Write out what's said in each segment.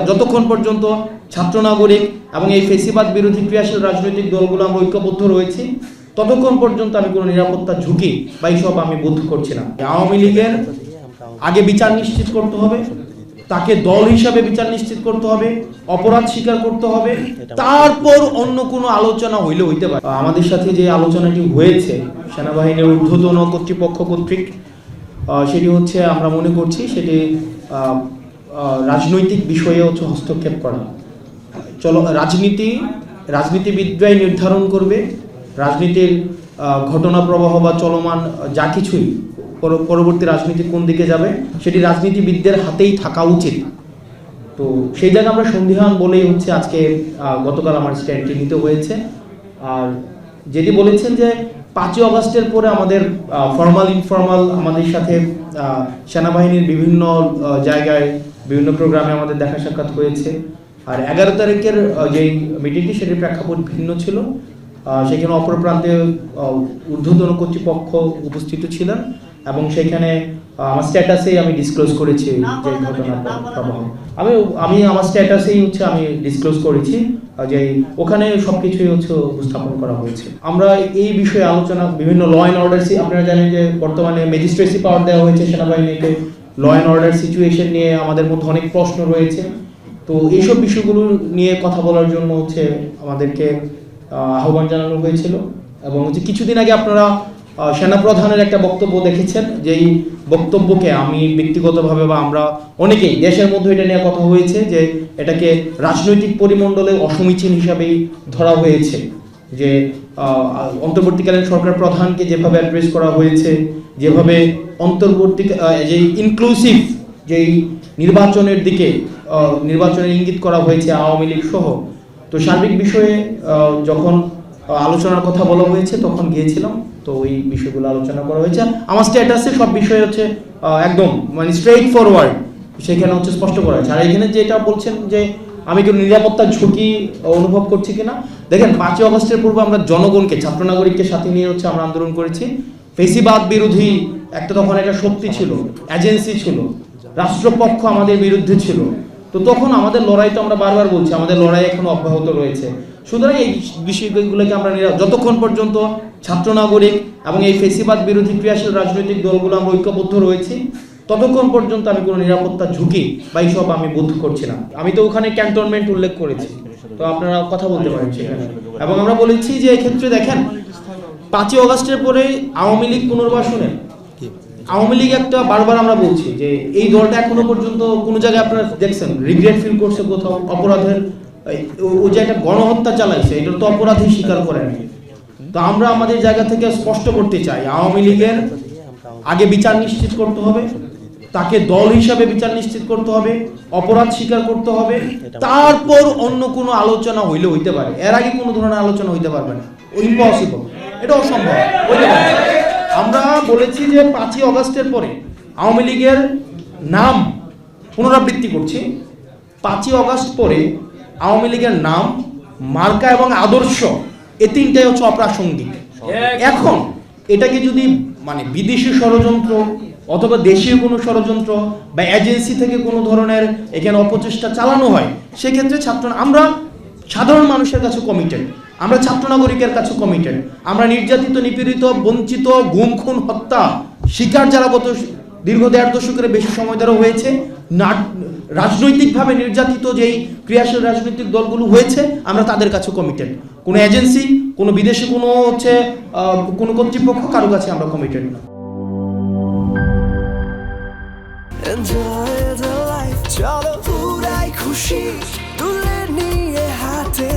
যতক্ষণ পর্যন্ত ছাত্র নাগরিক এবং এই ফেসিবাদ বিরোধী ক্রিয়াশীল রাজনৈতিক দলগুলো আমরা ঐক্যবদ্ধ রয়েছি, ততক্ষণ পর্যন্ত আমি কোনো নিরাপত্তার ঝুঁকি বা এইসব আমি বোধ করছি না। আওয়ামী লীগের আগে বিচার নিশ্চিত করতে হবে, তাকে দল হিসাবে বিচার নিশ্চিত করতে হবে, অপরাধ স্বীকার করতে হবে, তারপর অন্য কোনো আলোচনা হইতে পারে। আমাদের সাথে যে আলোচনাটি হয়েছে সেনাবাহিনীর ঊর্ধ্বতন কর্তৃপক্ষ কর্তৃক, সেটি হচ্ছে আমরা মনে করছি সেটি রাজনৈতিক বিষয়ে হচ্ছে হস্তক্ষেপ করা। রাজনীতিবিদরাই নির্ধারণ করবে রাজনীতির ঘটনা প্রবাহ বা চলমান যা কিছুই পরবর্তী রাজনীতি কোন দিকে যাবে সেটি রাজনীতিবিদদের হাতেই থাকা উচিত। তো সেই জায়গায় আমরা সন্দিহান বলেই হচ্ছে আজকে গতকাল আমার স্ট্যান্ডটি নিতে হয়েছে। আর যেটি বলেছেন যে 5ই আগস্টের পরে আমাদের ফর্মাল ইনফর্মাল আমাদের সাথে সেনাবাহিনীর বিভিন্ন জায়গায় বিভিন্ন প্রোগ্রামে আমাদের দেখা সাক্ষাৎ হয়েছে। আর 11 তারিখের যেই মিটিংটি সেটির প্রেক্ষাপট ভিন্ন ছিল, সেখানে অপর প্রান্তে ঊর্ধ্বতন কর্তৃপক্ষ উপস্থিত ছিলেন এবং সেখানে আমার স্ট্যাটাসেই আমি ডিসক্লোজ করেছি যে ঘটনার প্রবাহ আমি আমার স্ট্যাটাসেই হচ্ছে আমি ডিসক্লোজ করেছি যে ওখানে সবকিছুই হচ্ছে উপস্থাপন করা হয়েছে। আমরা এই বিষয়ে আলোচনা বিভিন্ন ল অ্যান্ড অর্ডার, আপনারা জানেন যে বর্তমানে ম্যাজিস্ট্রেসি পাওয়ার দেওয়া হয়েছে সেনাবাহিনীকে, ল অ্যান্ড অর্ডার সিচুয়েশন নিয়ে আমাদের মধ্যে অনেক প্রশ্ন রয়েছে। তো এইসব বিষয়গুলো নিয়ে কথা বলার জন্য হচ্ছে আমাদেরকে আহ্বান জানানো হয়েছিল। এবং হচ্ছে কিছুদিন আগে আপনারা সেনাপ্রধানের একটা বক্তব্য দেখেছেন, যেই বক্তব্যকে আমি ব্যক্তিগতভাবে বা আমরা অনেকেই দেশের মধ্যে এটা নিয়ে কথা হয়েছে যে এটাকে রাজনৈতিক পরিমণ্ডলে অসমীচীন হিসাবেই ধরা হয়েছে। যে অন্তর্বর্তীকালীন সরকার প্রধানকে যেভাবে অ্যাড্রেস করা হয়েছে, যেভাবে যেই ইনক্লুসিভ যেই নির্বাচনের দিকে নির্বাচনের ইঙ্গিত করা হয়েছে আওয়ামী লীগ সহ, তো সার্বিক বিষয়ে যখন আলোচনার কথা বলা হয়েছে তখন গিয়েছিলাম। তো ওই বিষয়গুলো আলোচনা করা হয়েছে। আমার স্ট্যাটাসে সব বিষয় হচ্ছে একদম মানে স্ট্রেইট ফরওয়ার্ড, সেখানে হচ্ছে স্পষ্ট করা হয়েছে। আর এখানে যেটা বলছেন যে আমি কোনো নিরাপত্তার ঝুঁকি অনুভব করছি কিনা, দেখেন 5ই আগস্টের পূর্বে আমরা জনগণকে, ছাত্র নাগরিককে সাথে নিয়ে হচ্ছে আমরা আন্দোলন করেছি। ফেসিবাদ বিরোধী একটা তখন একটা শক্তি ছিল, এজেন্সি ছিল, রাষ্ট্রপক্ষ আমাদের বিরুদ্ধে ছিল। তো তখন আমাদের লড়াই, তো আমরা বারবার বলছি আমাদের লড়াই এখনো অব্যাহত রয়েছে। সুতরাং এই বিষয়গুলোকে আমরা যতক্ষণ পর্যন্ত ছাত্র নাগরিক এবং এই ফেসিবাদ বিরোধী ক্রিয়াশীল রাজনৈতিক দলগুলো আমরা ঐক্যবদ্ধ রয়েছি, ততক্ষণ পর্যন্ত আমি কোনো নিরাপত্তার ঝুঁকি বা এইসব আমি বোধ করছি না। আমি তো ওখানে ক্যান্টনমেন্ট উল্লেখ করেছি, তো আপনারা কথা বলতে পারেন সেখানে। এবং আমরা বলেছি যে এই ক্ষেত্রে দেখেন 5ই আগস্টের পরে আওয়ামী লীগ পুনর্বাসনে, আওয়ামী লীগ একটা বারবার আমরা বলছি যে এই দলটা এখনো পর্যন্ত কোনো জায়গায় আপনারা দেখছেন রিগ্রেট ফিল করছে কোথাও, অপরাধের ওই যে একটা গণহত্যা চালাইছে এটা তো অপরাধী স্বীকার করেন। তো আমরা আমাদের জায়গা থেকে স্পষ্ট করতে চাই আওয়ামী লীগের আগে বিচার নিশ্চিত করতে হবে, তাকে দল হিসাবে বিচার নিশ্চিত করতে হবে, অপরাধ স্বীকার করতে হবে, তারপর অন্য কোনো আলোচনা হইতে পারে। এর আগে কোনো ধরনের আলোচনা হইতে পারবে না, ইম্পসিবল, এটা অসম্ভব হইতে পারে। আমরা বলেছি যে 5ই আগস্টের পরে আওয়ামী লীগের নাম পুনরাবৃত্তি করছি, 5ই আগস্ট পরে আওয়ামী লীগের নাম, মার্কা এবং আদর্শ এই তিনটাই হচ্ছে অপ্রাসঙ্গিক। এখন এটাকে যদি মানে বিদেশি ষড়যন্ত্র অথবা দেশীয় কোনো ষড়যন্ত্র বা এজেন্সি থেকে কোনো ধরনের এখানে অপচেষ্টা চালানো হয়, সেক্ষেত্রে আমরা সাধারণ মানুষের কাছে কমিটেড, আমরা ছাত্র নাগরিকের কাছে কমিটেড। আমরা নির্যাতিত, নিপীড়িত, বঞ্চিত, গুম খুন হত্যা শিকার যারা গত দীর্ঘ 1.5 দশকের বেশি সময় ধরে হয়েছে, রাজনৈতিকভাবে নির্যাতিত যেই ক্রিয়াশীল রাজনৈতিক দলগুলো হয়েছে, আমরা তাদের কাছে কমিটেড। কোনো এজেন্সি, কোনো বিদেশি কোনো হচ্ছে কোনো কর্তৃপক্ষ কারো কাছে আমরা কমিটেড না। চলো উড়াই খুশি তুলে নিয়ে হাতে,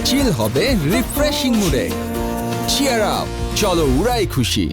চিল হবে রিফ্রেশিং মুডে। চিয়ার আপ, চলো উড়াই খুশি।